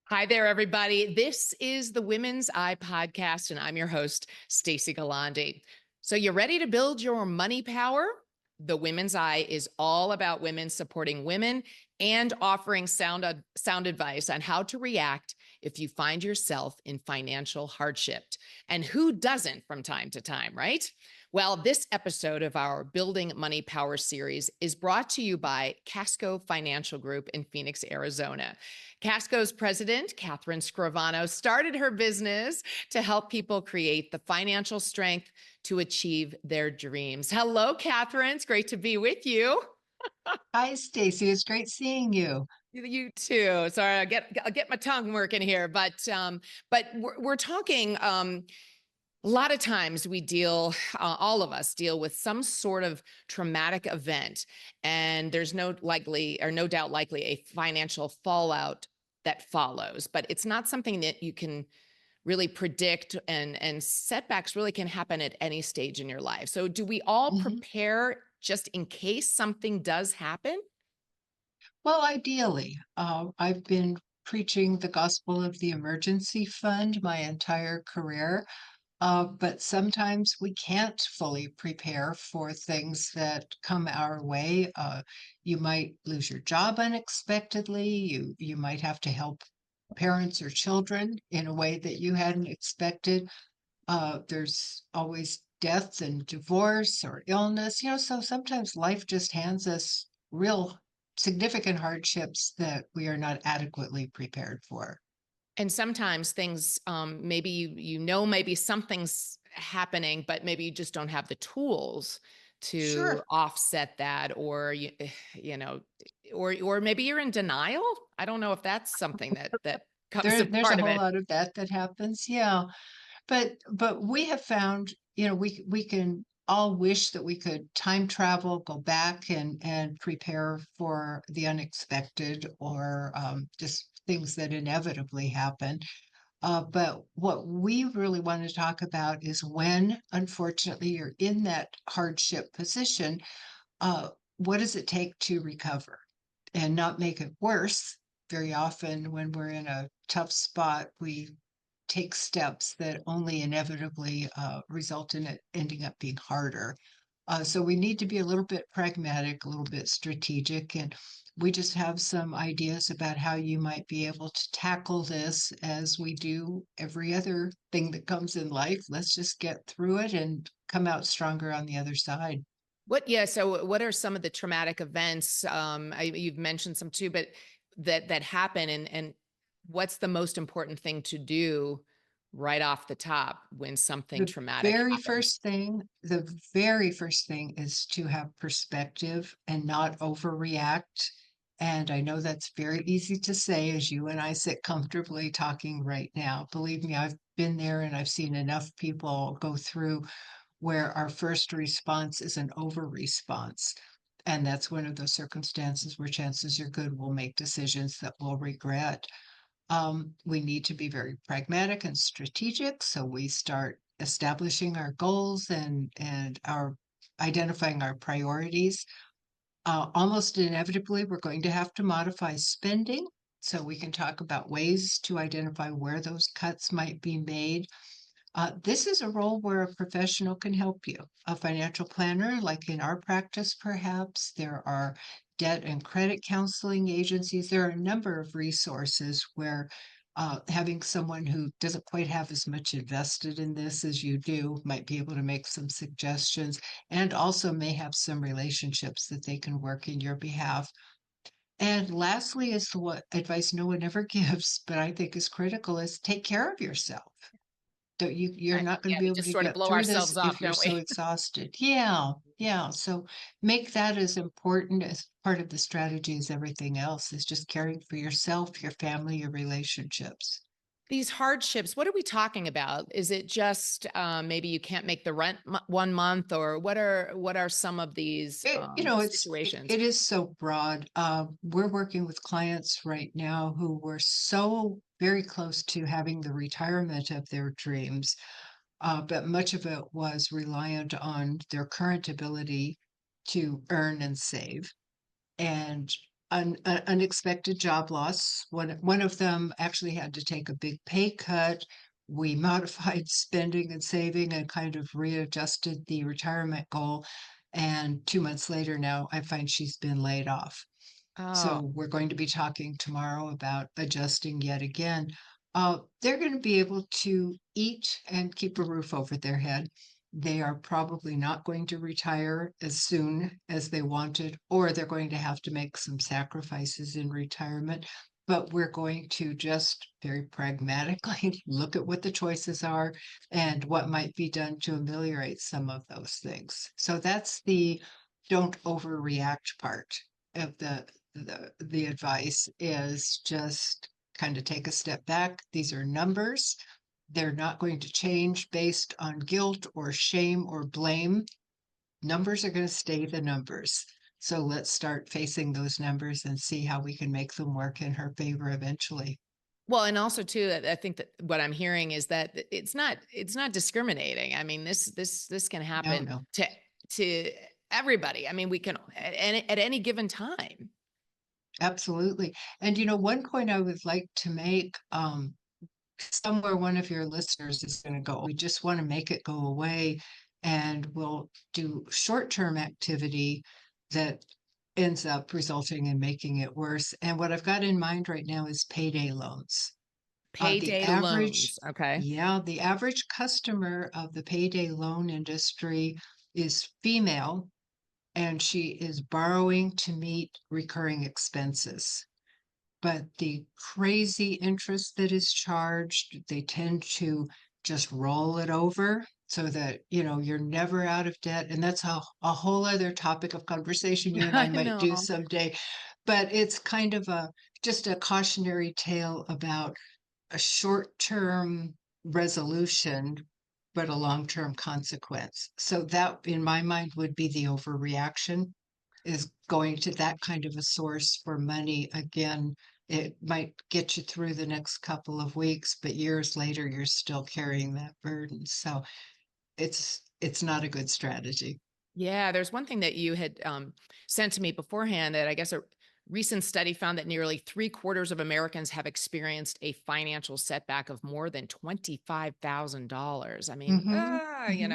Hi there, everybody. This is the Women's Eye Podcast, and I'm your host, Stacey Gualandi. So, you ready to build your money power? The Women's Eye is all about women supporting women and offering sound advice on how to react if you find yourself in financial hardship. And who doesn't from time to time, right? Well, this episode of our Building Money Power series is brought to you by CASCO Financial Group in Phoenix, Arizona. CASCO's president, Catherine Scrivano, started her business to help people create the financial strength to achieve their dreams. Hello, Catherine. It's great to be with you. Hi, Stacey. It's great seeing you. You too. Sorry, I'll get my tongue working here, but we're talking. A lot of times we deal, all of us deal with some sort of traumatic event, and there's no doubt likely a financial fallout that follows, but it's not something that you can really predict, and setbacks really can happen at any stage in your life. So do we all Mhm. prepare just in case something does happen? Well, ideally, I've been preaching the gospel of the emergency fund my entire career, but sometimes we can't fully prepare for things that come our way. You might lose your job unexpectedly. You might have to help parents or children in a way that you hadn't expected. There's always death and divorce or illness, so sometimes life just hands us real significant hardships that we are not adequately prepared for. And sometimes things, maybe maybe something's happening, but maybe you just don't have the tools to Sure. offset that, or you know, or maybe you're in denial. I don't know if that's something that comes a There's a part of whole it. lot of that that happens. Yeah. But we have found, we can all wish that we could time travel, go back and prepare for the unexpected or just things that inevitably happen. But what we really want to talk about is when, unfortunately, you're in that hardship position, uh, what does it take to recover and not make it worse? Very often, when we're in a tough spot, we take steps that only inevitably result in it ending up being harder. So we need to be a little bit pragmatic, a little bit strategic, and we just have some ideas about how you might be able to tackle this as we do every other thing that comes in life. Let's just get through it and come out stronger on the other side. Yeah. So, what are some of the traumatic events? You've mentioned some too, but that happen, and what's the most important thing to do right off the top when something The traumatic very happens? first thing, the very first thing is to have perspective and not overreact. And I know that's very easy to say as you and I sit comfortably talking right now. Believe me, I've been there and I've seen enough people go through where our first response is an over response. And that's one of those circumstances where chances are good we'll make decisions that we'll regret. We need to be very pragmatic and strategic. So we start establishing our goals and our identifying our priorities. Almost inevitably, we're going to have to modify spending. So we can talk about ways to identify where those cuts might be made. This is a role where a professional can help you. A financial planner, like in our practice, perhaps. There are debt and credit counseling agencies. There are a number of resources where having someone who doesn't quite have as much invested in this as you do might be able to make some suggestions and also may have some relationships that they can work in your behalf. And lastly, is what advice no one ever gives, but I think is critical is take care of yourself. You're not gonna Yeah, be we able just to sort of get blow through this ourselves off, if you're don't so we? exhausted. Yeah, yeah, so make that as important as part of the strategy as everything else, is just caring for yourself, your family, your relationships. These hardships, what are we talking about? Is it just maybe you can't make the rent 1 month, or what are some of these It situations? is so broad. We're working with clients right now who were so very close to having the retirement of their dreams, but much of it was reliant on their current ability to earn and save. And unexpected job loss. One of them actually had to take a big pay cut. We modified spending and saving and kind of readjusted the retirement goal. And 2 months later now, I find she's been laid off. Oh, So we're going to be talking tomorrow about adjusting yet again. They're going to be able to eat and keep a roof over their head. They are probably not going to retire as soon as they wanted, or they're going to have to make some sacrifices in retirement. But we're going to just very pragmatically look at what the choices are and what might be done to ameliorate some of those things. So that's the don't overreact part of the advice is just kind of take a step back. These are numbers. They're not going to change based on guilt or shame or blame. Numbers are going to stay the numbers. So let's start facing those numbers and see how we can make them work in her favor eventually. well, and also too, I think that what I'm hearing is that it's not discriminating. I mean, this can No, happen no, to everybody. I mean, we can at any given time. absolutely. And one point I would like to make, somewhere one of your listeners is going to go, we just want to make it go away. And we'll do short term activity that ends up resulting in making it worse. And what I've got in mind right now is payday loans. The Payday average, loans. Okay. yeah, the average customer of the payday loan industry is female, and she is borrowing to meet recurring expenses. But the crazy interest that is charged, they tend to just roll it over so that, you're never out of debt. And that's a whole other topic of conversation you and I I might do know. someday. But it's kind of just a cautionary tale about a short-term resolution, but a long-term consequence. So that, in my mind, would be the overreaction is going to that kind of a source for money. Again, it might get you through the next couple of weeks, but years later, you're still carrying that burden. So it's not a good strategy. Yeah, there's one thing that you had sent to me beforehand that I guess a recent study found that nearly three-quarters of Americans have experienced a financial setback of more than $25,000. I mean, Hmm. Hmm.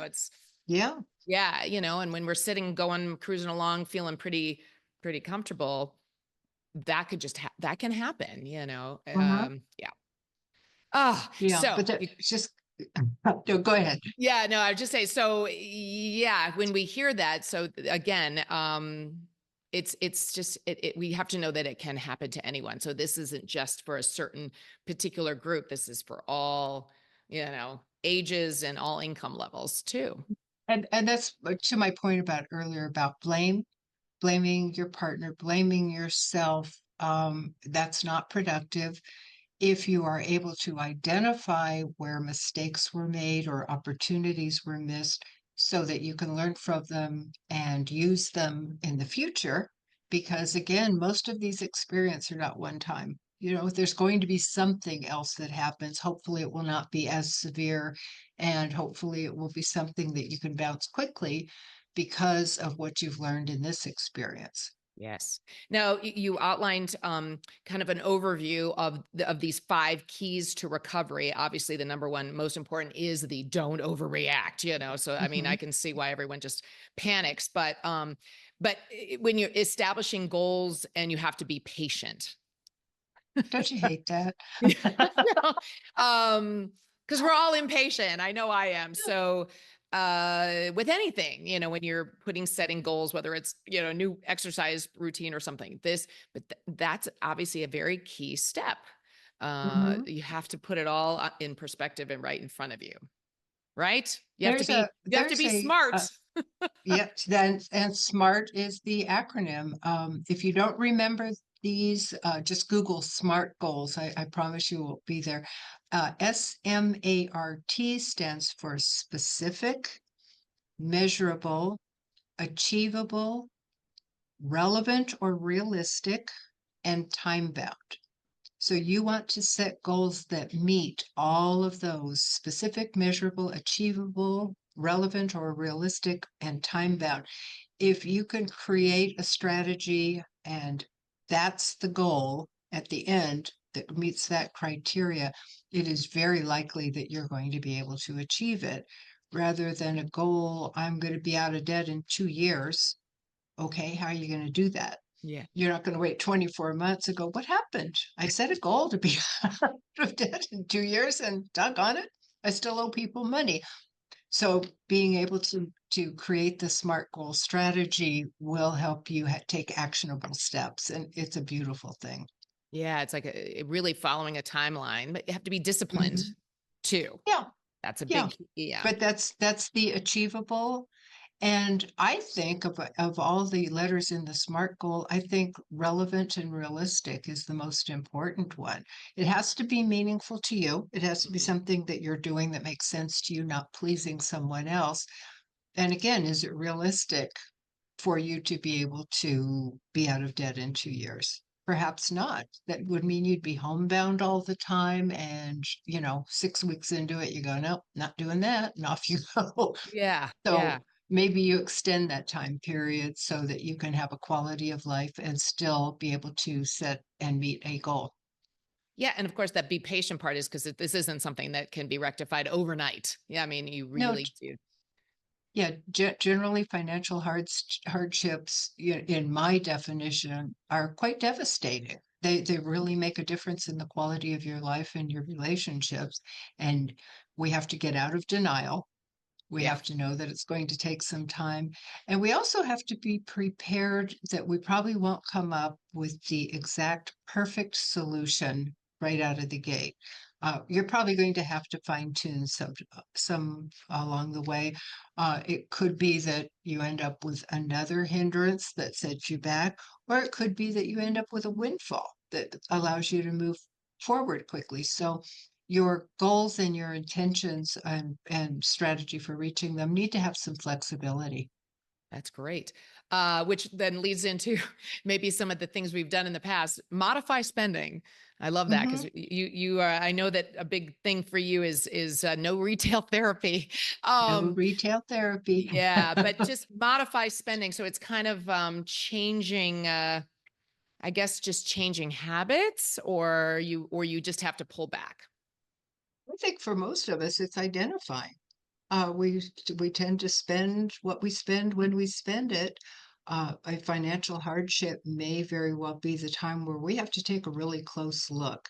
it's Yeah. yeah, and when we're sitting, going, cruising along, feeling pretty comfortable, that could just that can happen. Uh-huh. Yeah. Oh, Yeah. so But it's just, no, go ahead. yeah, no, I would just say, so yeah, when we hear that, so again, it's just we have to know that it can happen to anyone. So this isn't just for a certain particular group. This is for all, ages and all income levels too. And that's to my point about earlier about blame, blaming your partner, blaming yourself. That's not productive. If you are able to identify where mistakes were made or opportunities were missed so that you can learn from them and use them in the future, because again, most of these experiences are not one time. There's going to be something else that happens. Hopefully, it will not be as severe, and hopefully, it will be something that you can bounce quickly because of what you've learned in this experience. Yes. Now you outlined kind of an overview of these five keys to recovery. Obviously, the number one most important is the don't overreact. So I mean, I Mhm. can see why everyone just panics, but when you're establishing goals and you have to be patient. Don't you hate that? Because we're all impatient. I know I am. So with anything, when you're setting goals, whether it's, new exercise routine or something, but that's obviously a very key step. Mhm. You have to put it all in perspective and right in front of you, right? You have to There's be a smart. yep, then and SMART is the acronym. If you don't remember these, just Google SMART goals. I promise you will be there. SMART stands for specific, measurable, achievable, relevant or realistic, and time bound. So you want to set goals that meet all of those specific, measurable, achievable, relevant, or realistic, and time bound. If you can create a strategy and that's the goal at the end that meets that criteria, it is very likely that you're going to be able to achieve it rather than a goal, I'm going to be out of debt in 2 years. Okay, how are you going to do that? Yeah. You're not going to wait 24 months and go, what happened? I set a goal to be out of debt in 2 years and doggone it, I still owe people money. So being able to create the SMART goal strategy will help you take actionable steps, and it's a beautiful thing. Yeah. It's like really following a timeline, but you have to be disciplined Mhm. too. Yeah, That's a yeah, big, yeah. but that's the achievable. And I think of all the letters in the SMART goal, I think relevant and realistic is the most important one. It has to be meaningful to you. It has to be Mhm. something that you're doing that makes sense to you, not pleasing someone else. And again, is it realistic for you to be able to be out of debt in 2 years? Perhaps not. That would mean you'd be homebound all the time. And, 6 weeks into it, you go, nope, not doing that. And off you go. Yeah. Yeah. So maybe you extend that time period so that you can have a quality of life and still be able to set and meet a goal. Yeah. And of course, that be patient part is because this isn't something that can be rectified overnight. Yeah. I mean, you No, really do. yeah, generally financial hardships, in my definition, are quite devastating. They really make a difference in the quality of your life and your relationships. And we have to get out of denial. We Yeah. have to know that it's going to take some time. And we also have to be prepared that we probably won't come up with the exact perfect solution right out of the gate. You're probably going to have to fine tune some along the way. It could be that you end up with another hindrance that sets you back, or it could be that you end up with a windfall that allows you to move forward quickly. So your goals and your intentions and strategy for reaching them need to have some flexibility. That's great. Which then leads into maybe some of the things we've done in the past. Modify spending. I love that because Mhm. you are. I know that a big thing for you is no retail therapy. No Um, retail therapy. yeah, but just modify spending. So it's kind of changing. I guess just changing habits, or you just have to pull back. I think for most of us, it's identifying. We tend to spend what we spend when we spend it. A financial hardship may very well be the time where we have to take a really close look.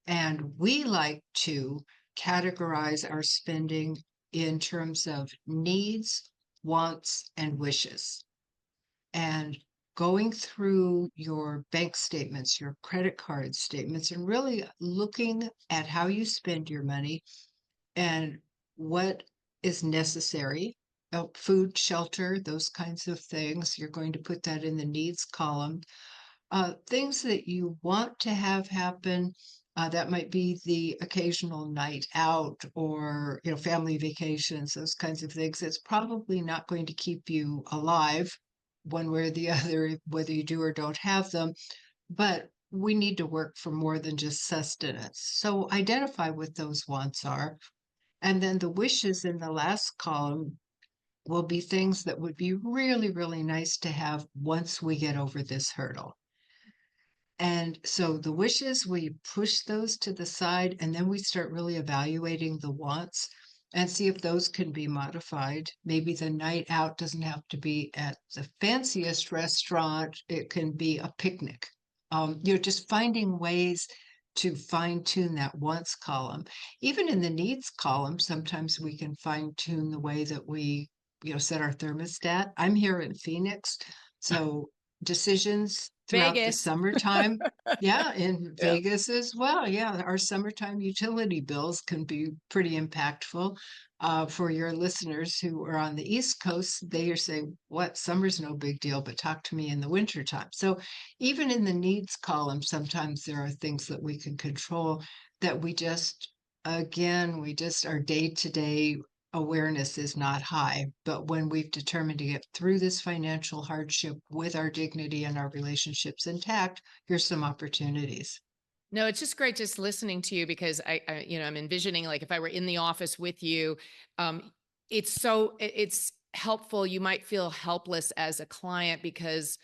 And we like to categorize our spending in terms of needs, wants, and wishes. And going through your bank statements, your credit card statements, and really looking at how you spend your money and what is necessary. Food, shelter, those kinds of things. You're going to put that in the needs column. Things that you want to have happen, that might be the occasional night out or, family vacations, those kinds of things. It's probably not going to keep you alive one way or the other, whether you do or don't have them. But we need to work for more than just sustenance. So identify what those wants are. And then the wishes in the last column will be things that would be really, really nice to have once we get over this hurdle. And so the wishes, we push those to the side and then we start really evaluating the wants and see if those can be modified. Maybe the night out doesn't have to be at the fanciest restaurant, it can be a picnic. Just finding ways to fine tune that wants column. Even in the needs column, sometimes we can fine tune the way that we, set our thermostat. I'm here in Phoenix, so decisions throughout the Vegas. summertime. Yeah, in Yeah. Vegas as well. Yeah, our summertime utility bills can be pretty impactful. For your listeners who are on the East Coast, they are saying, what, summer's no big deal, but talk to me in the wintertime. So even in the needs column, sometimes there are things that we can control that our day to day awareness is not high. But when we've determined to get through this financial hardship with our dignity and our relationships intact, here's some opportunities. No, it's just great just listening to you because I'm envisioning like if I were in the office with you, um, it's helpful. You might feel helpless as a client because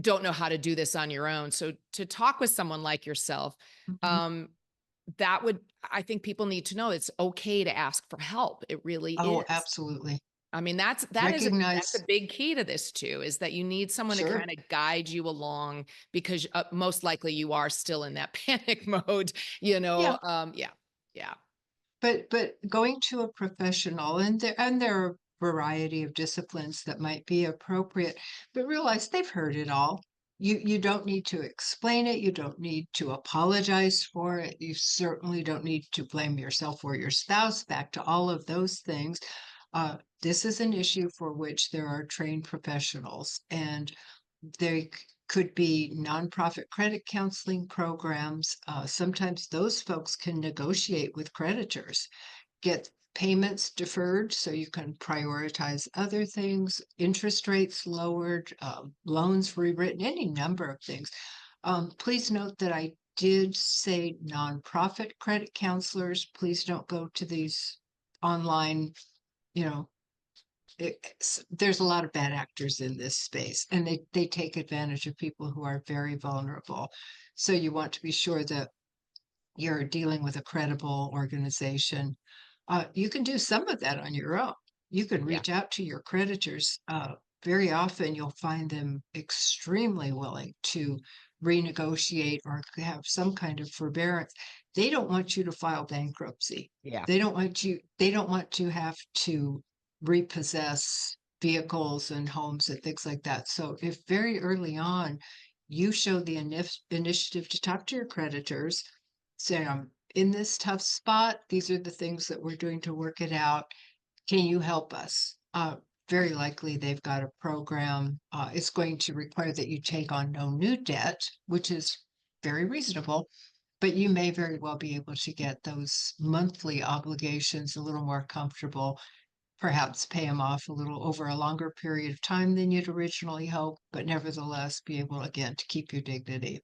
don't know how to do this on your own. So to talk with someone like yourself, Mhm. um, that would, I think people need to know it's okay to ask for help. It really Oh, is. absolutely. I mean, that's a Recognize, big key to this too, is that you need someone to sure. kind of guide you along because most likely you are still in that panic mode, you Yeah. know. Yeah, yeah, But going to a professional, and there are a variety of disciplines that might be appropriate, but realize they've heard it all. You don't need to explain it. You don't need to apologize for it. You certainly don't need to blame yourself or your spouse, back to all of those things. This is an issue for which there are trained professionals, and could be nonprofit credit counseling programs. Sometimes those folks can negotiate with creditors, get payments deferred so you can prioritize other things, interest rates lowered, loans rewritten, any number of things. Please note that I did say nonprofit credit counselors. Please don't go to these online, you know, there's a lot of bad actors in this space, and they take advantage of people who are very vulnerable. So you want to be sure that you're dealing with a credible organization. You can do some of that on your own. You can yeah, reach out to your creditors. Very often, you'll find them extremely willing to renegotiate or have some kind of forbearance. They don't want you to file bankruptcy. yeah. They don't want to have to repossess vehicles and homes and things like that. So if very early on you show the initiative to talk to your creditors, say, I'm in this tough spot. These are the things that we're doing to work it out. Can you help us? Very likely they've got a program. It's going to require that you take on no new debt, which is very reasonable, but you may very well be able to get those monthly obligations a little more comfortable, perhaps pay them off a little over a longer period of time than you'd originally hoped, but nevertheless be able again to keep your dignity.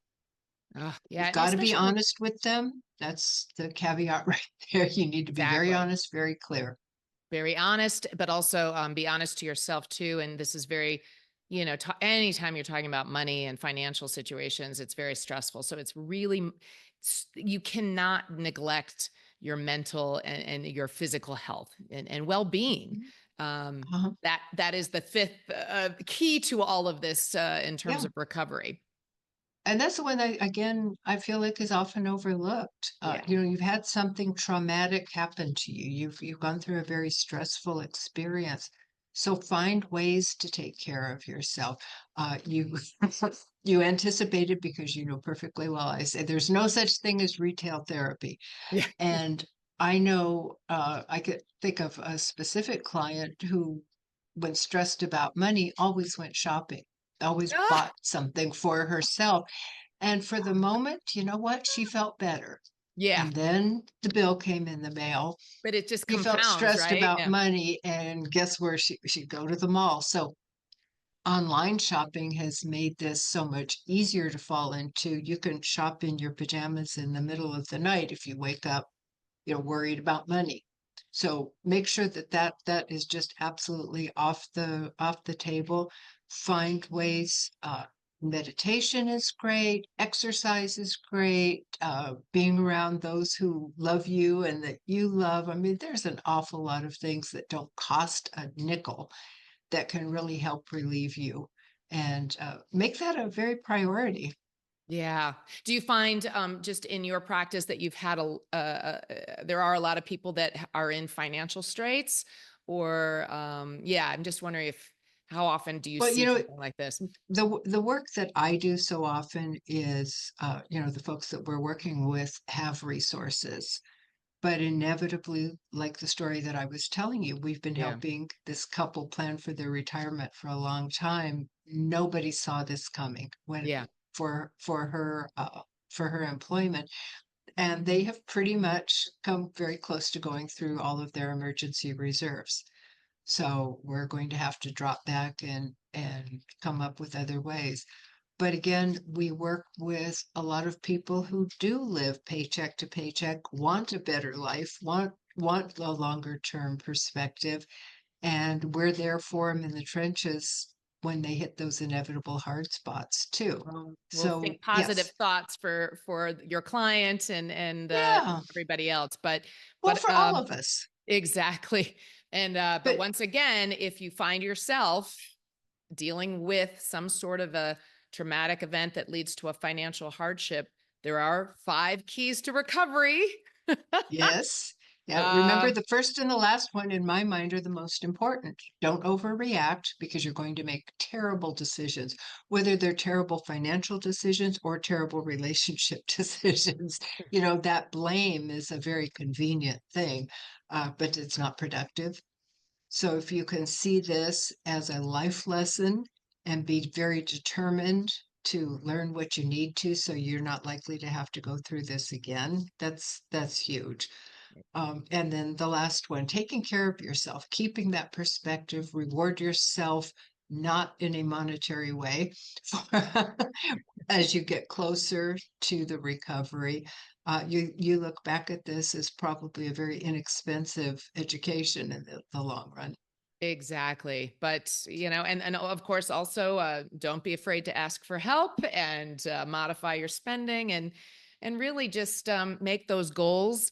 Yeah, You've and got to be especially honest with them. That's the caveat right there. You need to be very exactly. honest, very clear. Very honest, but also be honest to yourself too. And this is very, anytime you're talking about money and financial situations, it's very stressful. So it's really, you cannot neglect your mental and your physical health and well-being. Mhm. Um, Uh-huh. that is the fifth key to all of this in terms Yeah. of recovery. And that's the one that, again, I feel like is often overlooked. Yeah. You've had something traumatic happen to you. You've gone through a very stressful experience. So find ways to take care of yourself. You you anticipated, because you know perfectly well. I say there's no such thing as retail therapy. Yeah. And I know, I could think of a specific client who, when stressed about money, always went shopping, always Ah, bought something for herself. And for the moment, you know what? She felt better. yeah. And then the bill came in the mail. But it just She felt compounds, stressed right? about Yeah. money, and guess where she'd go to the mall. So online shopping has made this so much easier to fall into. You can shop in your pajamas in the middle of the night if you wake up, worried about money. So make sure that that is just absolutely off the table. Find ways. Meditation is great. Exercise is great. Being around those who love you and that you love. I mean, there's an awful lot of things that don't cost a nickel that can really help relieve you, and make that a very priority. Yeah. Do you find just in your practice that you've had there are a lot of people that are in financial straits or yeah, I'm just wondering if how often do you Well, see something like this? the work that I do so often is, the folks that we're working with have resources, but inevitably, like the story that I was telling you, we've been Yeah. helping this couple plan for their retirement for a long time. Nobody saw this coming when Yeah. for her employment, and they have pretty much come very close to going through all of their emergency reserves. So we're going to have to drop back and come up with other ways. But again, we work with a lot of people who do live paycheck to paycheck, want a better life, want a longer term perspective, and we're there for them in the trenches, when they hit those inevitable hard spots too. We'll So think positive yes, thoughts for your client and yeah, everybody else. But well, but for all um, of us. exactly. And but But once again, if you find yourself dealing with some sort of a traumatic event that leads to a financial hardship, there are 5 keys to recovery. yes. Yeah, remember Uh, the first and the last one in my mind are the most important. Don't overreact because you're going to make terrible decisions, whether they're terrible financial decisions or terrible relationship decisions. You know, that blame is a very convenient thing, but it's not productive. So if you can see this as a life lesson and be very determined to learn what you need to so you're not likely to have to go through this again, that's huge. And then the last one, taking care of yourself, keeping that perspective, reward yourself, not in a monetary way, as you get closer to the recovery. You look back at this as probably a very inexpensive education in the long run. Exactly. But, and of course, also don't be afraid to ask for help and modify your spending and really just make those goals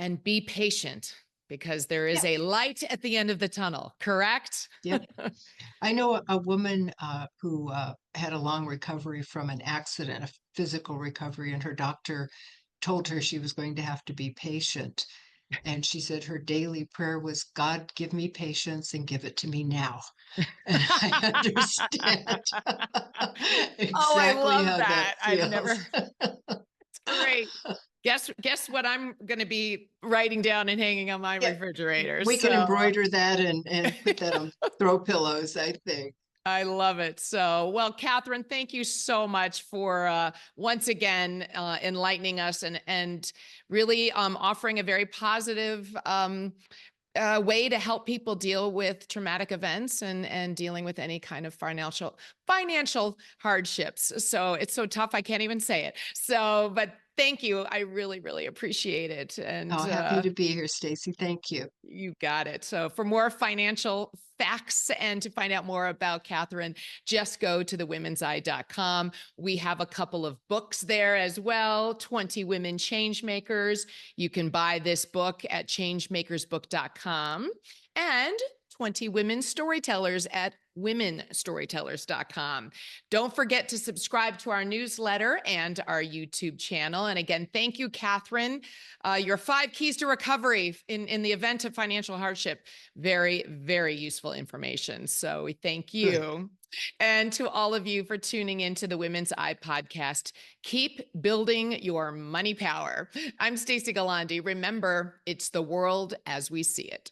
and be patient because there is Yeah, a light at the end of the tunnel, correct? yeah. I know a woman who had a long recovery from an accident, a physical recovery, and her doctor told her she was going to have to be patient. And she said her daily prayer was, God, give me patience and give it to me now. And I understand Oh, I exactly love how that that. I've feels. never, it's great. Guess what I'm going to be writing down and hanging on my Yeah, refrigerator. we can So embroider that and put that on throw pillows, I think. I love it. So, well, Catherine, thank you so much for once again enlightening us and really offering a very positive way to help people deal with traumatic events and dealing with any kind of financial hardships. So it's so tough I can't even say it. So, but thank you. I really appreciate it. Oh, And happy to be here, Stacey. Thank you. you got it. So for more financial facts and to find out more about Catherine, just go to thewomenseye.com. We have a couple of books there as well, 20 Women Changemakers. You can buy this book at changemakersbook.com and 20 Women Storytellers at womenstorytellers.com. Don't forget to subscribe to our newsletter and our YouTube channel. And again, thank you, Catherine. Your 5 keys to recovery in the event of financial hardship. Very useful information. So we thank Good. you. And to all of you for tuning into the Women's Eye podcast. Keep building your money power. I'm Stacey Gualandi. Remember, it's the world as we see it.